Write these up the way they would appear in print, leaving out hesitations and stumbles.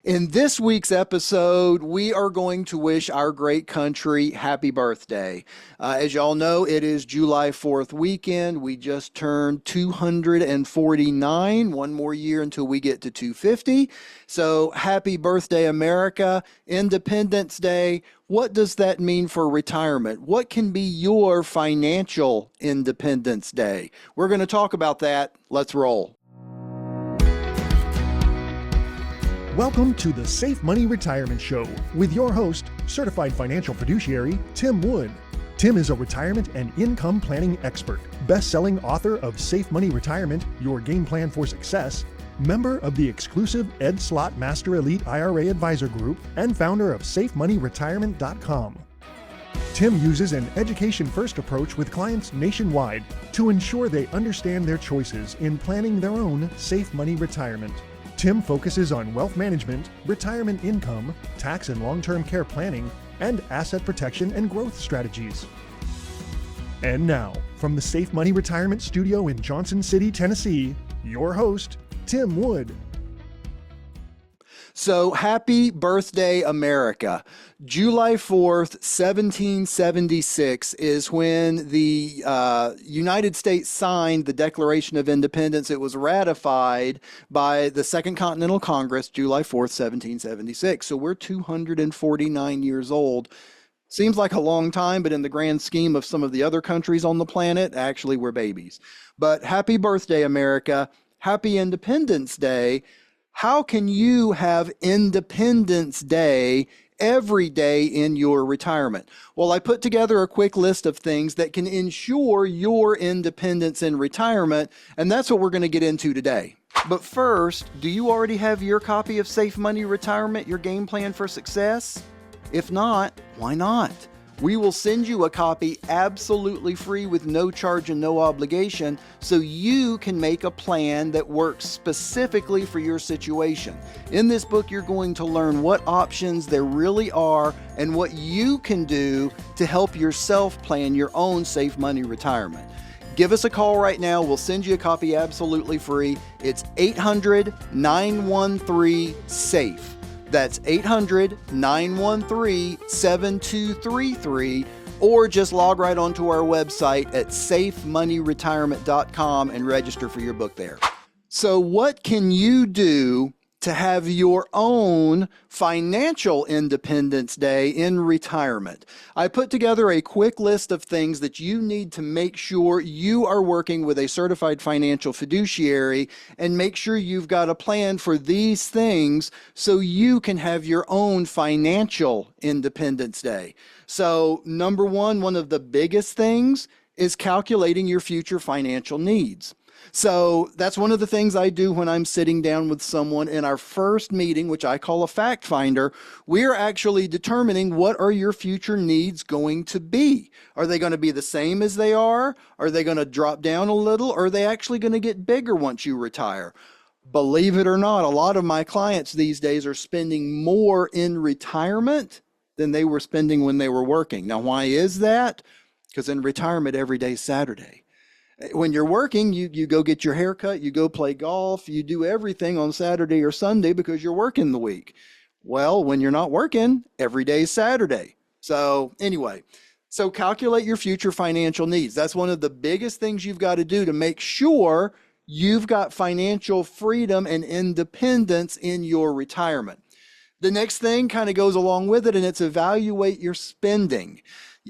In this week's episode, we are going to wish our great country happy birthday. As y'all know, it is July 4th weekend. We just turned 249, one more year until we get to 250. So happy birthday, America. Independence Day. What does that mean for retirement? What can be your financial Independence Day? We're going to talk about that. Let's roll. Welcome to the Safe Money Retirement Show with your host, certified financial fiduciary, Tim Wood. Tim is a retirement and income planning expert, best-selling author of Safe Money Retirement, Your Game Plan for Success, member of the exclusive Ed Slott Master Elite IRA Advisor Group, and founder of SafeMoneyRetirement.com. Tim uses an education-first approach with clients nationwide to ensure they understand their choices in planning their own safe money retirement. Tim focuses on wealth management, retirement income, tax and long-term care planning, and asset protection and growth strategies. And now, from the Safe Money Retirement Studio in Johnson City, Tennessee, your host, Tim Wood. So happy birthday, America. July 4th, 1776 is when the United States signed the Declaration of Independence. It was ratified by the Second Continental Congress, July 4th, 1776. So we're 249 years old. Seems like a long time, but in the grand scheme of some of the other countries on the planet, actually we're babies. But happy birthday, America. Happy Independence Day. How can you have Independence Day every day in your retirement? Well, I put together a quick list of things that can ensure your independence in retirement, and that's what we're going to get into today. But first, do you already have your copy of Safe Money Retirement, Your Game Plan for Success? If not, why not? We will send you a copy absolutely free with no charge and no obligation so you can make a plan that works specifically for your situation. In this book, you're going to learn what options there really are and what you can do to help yourself plan your own safe money retirement. Give us a call right now. We'll send you a copy absolutely free. It's 800-913-SAFE. That's 800-913-7233, or just log right onto our website at safemoneyretirement.com and register for your book there. So what can you do to have your own financial Independence Day in retirement? I put together a quick list of things that you need to make sure you are working with a certified financial fiduciary, and make sure you've got a plan for these things so you can have your own financial Independence Day. So number one of the biggest things is calculating your future financial needs. So that's one of the things I do when I'm sitting down with someone in our first meeting, which I call a fact finder. We're actually determining what are your future needs going to be. Are they going to be the same as they are? Are they going to drop down a little? Or are they actually going to get bigger once you retire? Believe it or not, a lot of my clients these days are spending more in retirement than they were spending when they were working. Now, why is that? Because in retirement, every day's Saturday. When you're working, you go get your hair cut, you go play golf, you do everything on Saturday or Sunday because you're working the week. Well, when you're not working, every day's Saturday. So anyway, so calculate your future financial needs. That's one of the biggest things you've got to do to make sure you've got financial freedom and independence in your retirement. The next thing kind of goes along with it, and it's evaluate your spending.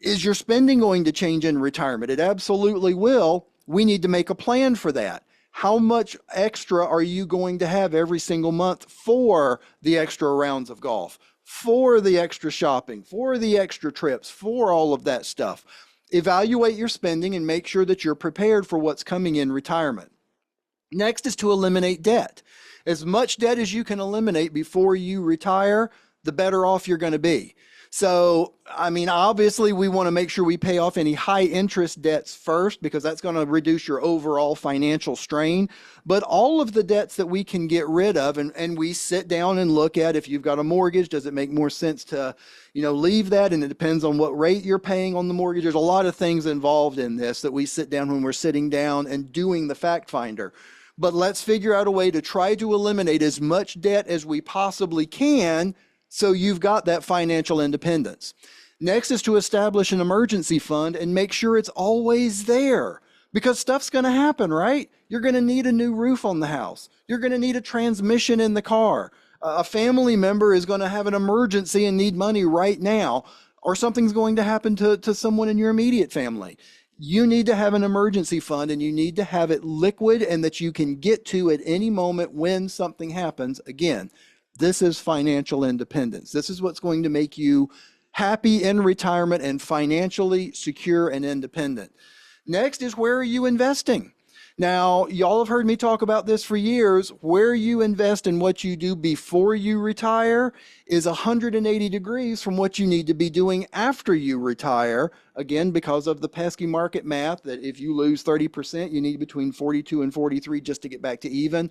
Is your spending going to change in retirement? It absolutely will. We need to make a plan for that. How much extra are you going to have every single month for the extra rounds of golf, for the extra shopping, for the extra trips, for all of that stuff? Evaluate your spending and make sure that you're prepared for what's coming in retirement. Next is to eliminate debt. As much debt as you can eliminate before you retire, the better off you're going to be. So, obviously we want to make sure we pay off any high interest debts first, because that's going to reduce your overall financial strain. But all of the debts that we can get rid of, and we sit down and look at, if you've got a mortgage, does it make more sense to, leave that? And it depends on what rate you're paying on the mortgage. There's a lot of things involved in this that we sit down when we're sitting down and doing the fact finder. but let's figure out a way to try to eliminate as much debt as we possibly can so you've got that financial independence. Next is to establish an emergency fund and make sure it's always there, because stuff's going to happen, right? You're going to need a new roof on the house. You're going to need a transmission in the car. A family member is going to have an emergency and need money right now, or something's going to happen to someone in your immediate family. You need to have an emergency fund, and you need to have it liquid and that you can get to at any moment when something happens. Again, this is financial independence. This is what's going to make you happy in retirement and financially secure and independent. Next is, where are you investing? Now, y'all have heard me talk about this for years. Where you invest and what you do before you retire is 180 degrees from what you need to be doing after you retire. Again, because of the pesky market math that if you lose 30%, you need between 42 and 43 just to get back to even.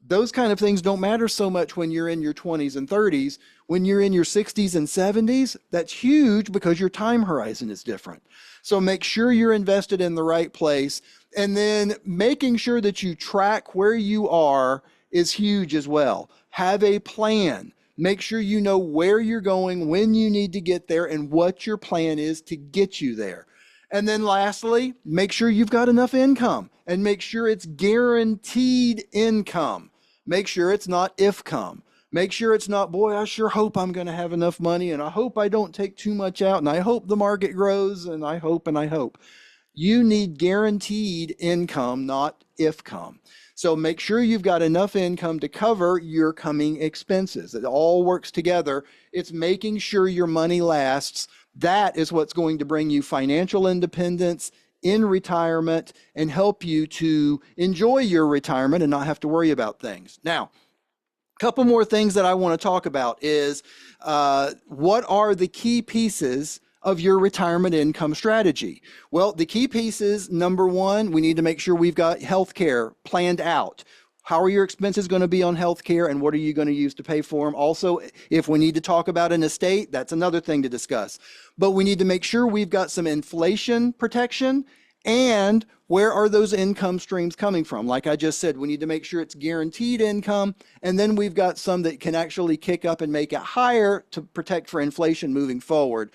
Those kind of things don't matter so much when you're in your 20s and 30s. When you're in your 60s and 70s, that's huge because your time horizon is different. So make sure you're invested in the right place. And then making sure that you track where you are is huge as well. Have a plan. Make sure you know where you're going, when you need to get there, and what your plan is to get you there. And then lastly, make sure you've got enough income, and make sure it's guaranteed income. Make sure it's not if-come. Make sure it's not, boy, I sure hope I'm going to have enough money, and I hope I don't take too much out, and I hope the market grows, and I hope and I hope. You need guaranteed income, not if-come. So make sure you've got enough income to cover your coming expenses. It all works together. It's making sure your money lasts. That is what's going to bring you financial independence in retirement and help you to enjoy your retirement and not have to worry about things. Now, a couple more things that I want to talk about is what are the key pieces of your retirement income strategy? Well, the key pieces, number one, we need to make sure we've got health care planned out. How are your expenses going to be on health care, and what are you going to use to pay for them? Also, if we need to talk about an estate, that's another thing to discuss. But we need to make sure we've got some inflation protection, and where are those income streams coming from? Like I just said, we need to make sure it's guaranteed income, and then we've got some that can actually kick up and make it higher to protect for inflation moving forward.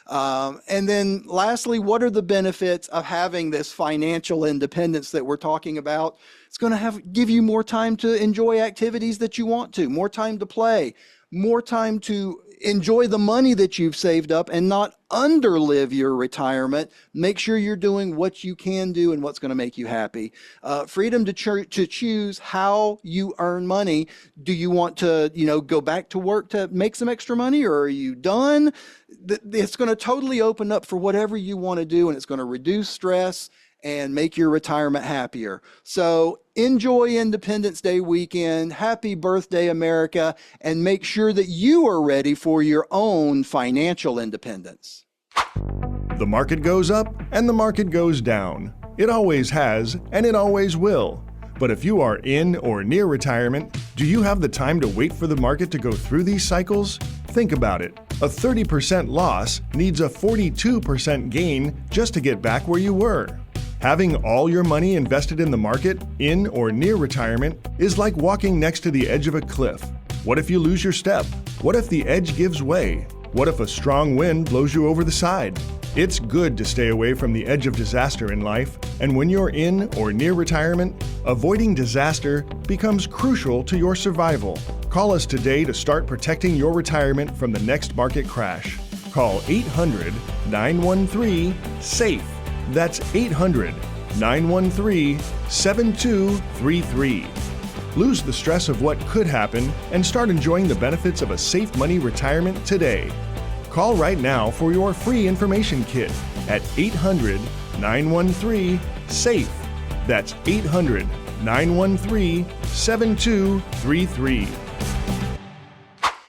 And then lastly, what are the benefits of having this financial independence that we're talking about? It's going to give you more time to enjoy activities that you want to, more time to play, more time to enjoy the money that you've saved up and not underlive your retirement. Make sure you're doing what you can do and what's going to make you happy. Freedom to choose how you earn money. Do you want to, go back to work to make some extra money, or are you done? It's going to totally open up for whatever you want to do, and it's going to reduce stress and make your retirement happier. So enjoy Independence Day weekend. Happy birthday, America, and make sure that you are ready for your own financial independence. The market goes up and the market goes down. It always has, and it always will. But if you are in or near retirement, do you have the time to wait for the market to go through these cycles? Think about it. A 30% loss needs a 42% gain just to get back where you were. Having all your money invested in the market, in or near retirement, is like walking next to the edge of a cliff. What if you lose your step? What if the edge gives way? What if a strong wind blows you over the side? It's good to stay away from the edge of disaster in life, and when you're in or near retirement, avoiding disaster becomes crucial to your survival. Call us today to start protecting your retirement from the next market crash. Call 800-913-SAFE. That's 800-913-7233. Lose the stress of what could happen and start enjoying the benefits of a safe money retirement today. Call right now for your free information kit at 800-913-SAFE. That's 800-913-7233.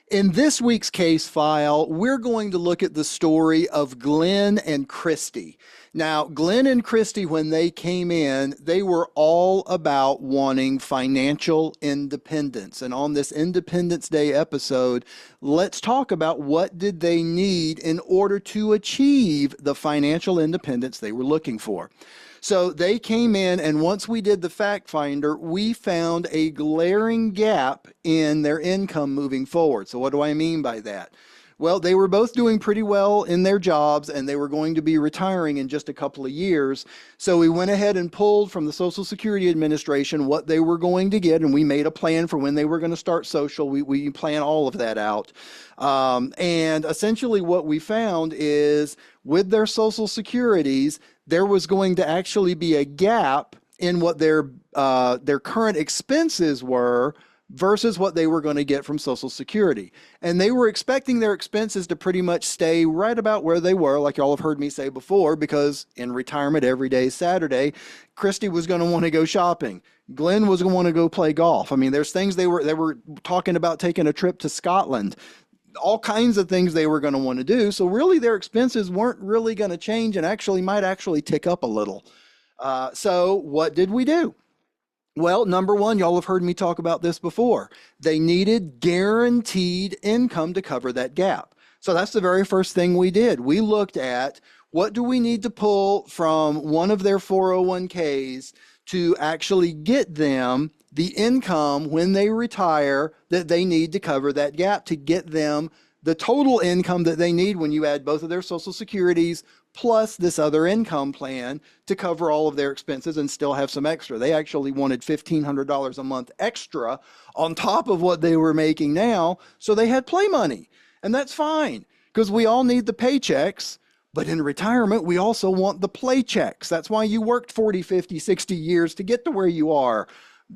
In this week's case file, we're going to look at the story of Glenn and Christy. Now, Glenn and Christy, when they came in, they were all about wanting financial independence. And on this Independence Day episode, let's talk about what did they need in order to achieve the financial independence they were looking for. So they came in, and once we did the fact finder, we found a glaring gap in their income moving forward. So what do I mean by that? Well, they were both doing pretty well in their jobs, and they were going to be retiring in just a couple of years. So we went ahead and pulled from the Social Security Administration what they were going to get, and we made a plan for when they were going to start social. We plan all of that out. And essentially what we found is with their Social Securities, there was going to actually be a gap in what their current expenses were versus what they were going to get from Social Security. And they were expecting their expenses to pretty much stay right about where they were, like y'all have heard me say before, because in retirement, every day is Saturday. Christy was going to want to go shopping. Glenn was going to want to go play golf. I mean, there's things they were talking about taking a trip to Scotland. All kinds of things they were going to want to do. So really their expenses weren't really going to change and might actually tick up a little. So what did we do? Well, number one, y'all have heard me talk about this before. They needed guaranteed income to cover that gap. So that's the very first thing we did. We looked at what do we need to pull from one of their 401ks to actually get them the income when they retire that they need to cover that gap, to get them the total income that they need when you add both of their Social Securities plus this other income plan to cover all of their expenses and still have some extra. They actually wanted $1,500 a month extra on top of what they were making now, so they had play money. And that's fine, because we all need the paychecks, but in retirement, we also want the play checks. That's why you worked 40, 50, 60 years to get to where you are,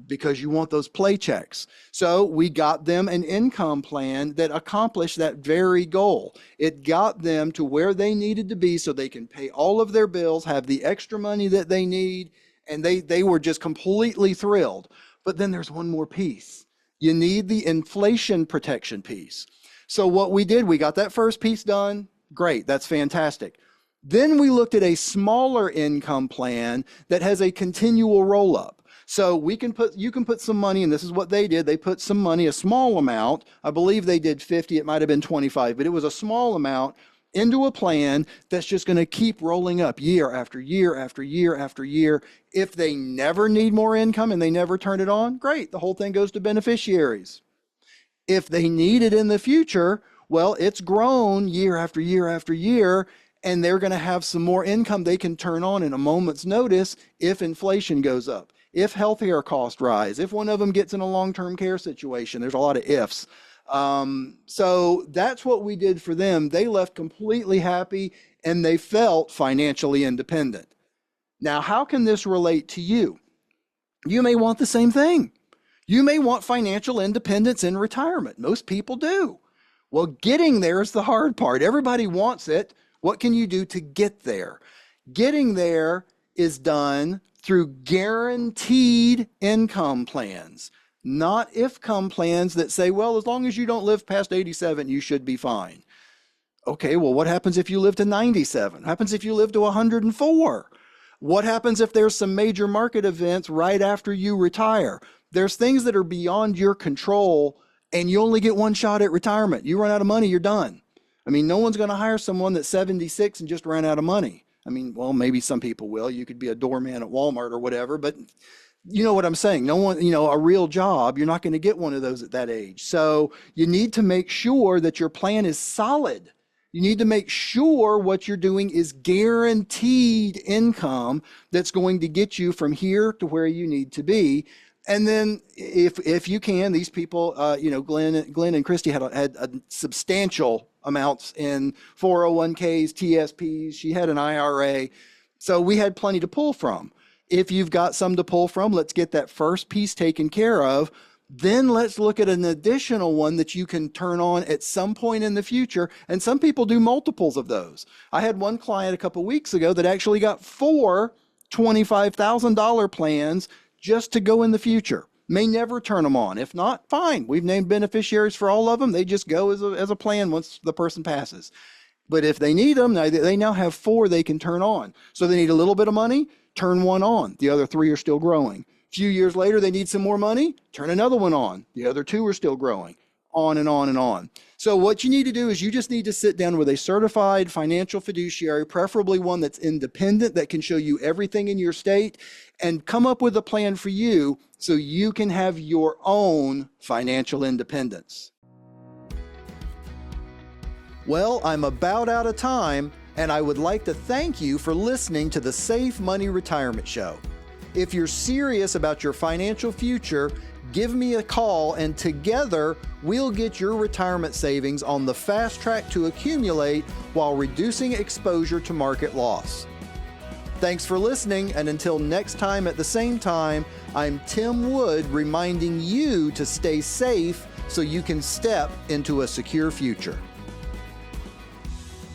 because you want those play checks. So we got them an income plan that accomplished that very goal. It got them to where they needed to be so they can pay all of their bills, have the extra money that they need, and they were just completely thrilled. But then there's one more piece. You need the inflation protection piece. So what we did, we got that first piece done. Great, that's fantastic. Then we looked at a smaller income plan that has a continual roll-up. So you can put some money, and this is what they did. They put some money, a small amount. I believe they did 50. It might have been 25, but it was a small amount into a plan that's just going to keep rolling up year after year after year after year. If they never need more income and they never turn it on, great. The whole thing goes to beneficiaries. If they need it in the future, well, it's grown year after year after year, and they're going to have some more income they can turn on in a moment's notice if inflation goes up, if healthcare costs rise, if one of them gets in a long-term care situation. There's a lot of ifs. So that's what we did for them. They left completely happy, and they felt financially independent. Now, how can this relate to you? You may want the same thing. You may want financial independence in retirement. Most people do. Well, getting there is the hard part. Everybody wants it. What can you do to get there? Getting there is done through guaranteed income plans, not if-come plans that say, well, as long as you don't live past 87, you should be fine. Okay, well, what happens if you live to 97? What happens if you live to 104? What happens if there's some major market events right after you retire? There's things that are beyond your control, and you only get one shot at retirement. You run out of money, you're done. I mean, no one's going to hire someone that's 76 and just ran out of money. I mean, well, maybe some people will. You could be a doorman at Walmart or whatever, but you know what I'm saying. No one, a real job, you're not going to get one of those at that age. So you need to make sure that your plan is solid. You need to make sure what you're doing is guaranteed income that's going to get you from here to where you need to be. And then if you can, these people, Glenn and Christy had a substantial amounts in 401ks, TSPs. She had an IRA. So we had plenty to pull from. If you've got some to pull from, let's get that first piece taken care of. Then let's look at an additional one that you can turn on at some point in the future. And some people do multiples of those. I had one client a couple weeks ago that actually got 4 $25,000 plans just to go in the future. May never turn them on. If not, fine. We've named beneficiaries for all of them. They just go as a plan once the person passes. But if they need them, they now have 4 they can turn on. So they need a little bit of money, turn one on. The other 3 are still growing. A few years later, they need some more money, turn another one on. The other 2 are still growing. On and on and on. So what you need to do is you just need to sit down with a certified financial fiduciary, preferably one that's independent, that can show you everything in your state, and come up with a plan for you so you can have your own financial independence. Well, I'm about out of time, and I would like to thank you for listening to the Safe Money Retirement Show. If you're serious about your financial future, give me a call, and together we'll get your retirement savings on the fast track to accumulate while reducing exposure to market loss. Thanks for listening, and until next time at the same time, I'm Tim Wood reminding you to stay safe so you can step into a secure future.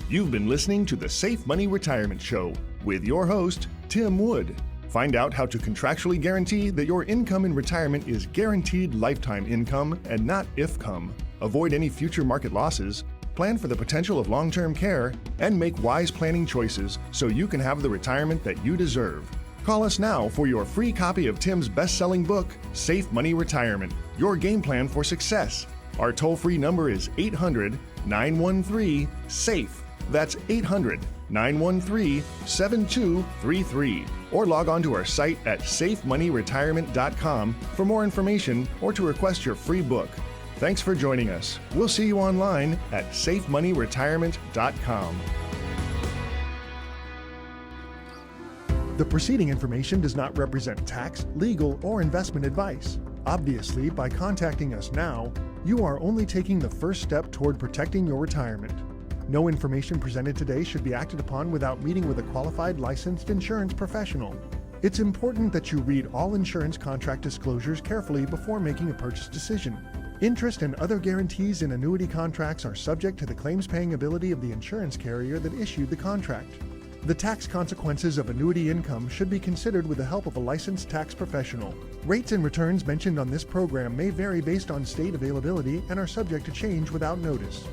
You've been listening to the Safe Money Retirement Show with your host, Tim Wood. Find out how to contractually guarantee that your income in retirement is guaranteed lifetime income and not if-come. Avoid any future market losses, plan for the potential of long-term care, and make wise planning choices so you can have the retirement that you deserve. Call us now for your free copy of Tim's best-selling book, Safe Money Retirement, Your Game Plan for Success. Our toll-free number is 800-913-SAFE. That's 800-913-7233. Or log on to our site at safemoneyretirement.com for more information or to request your free book. Thanks for joining us. We'll see you online at safemoneyretirement.com. The preceding information does not represent tax, legal, or investment advice. Obviously, by contacting us now, you are only taking the first step toward protecting your retirement. No information presented today should be acted upon without meeting with a qualified licensed insurance professional. It's important that you read all insurance contract disclosures carefully before making a purchase decision. Interest and other guarantees in annuity contracts are subject to the claims-paying ability of the insurance carrier that issued the contract. The tax consequences of annuity income should be considered with the help of a licensed tax professional. Rates and returns mentioned on this program may vary based on state availability and are subject to change without notice.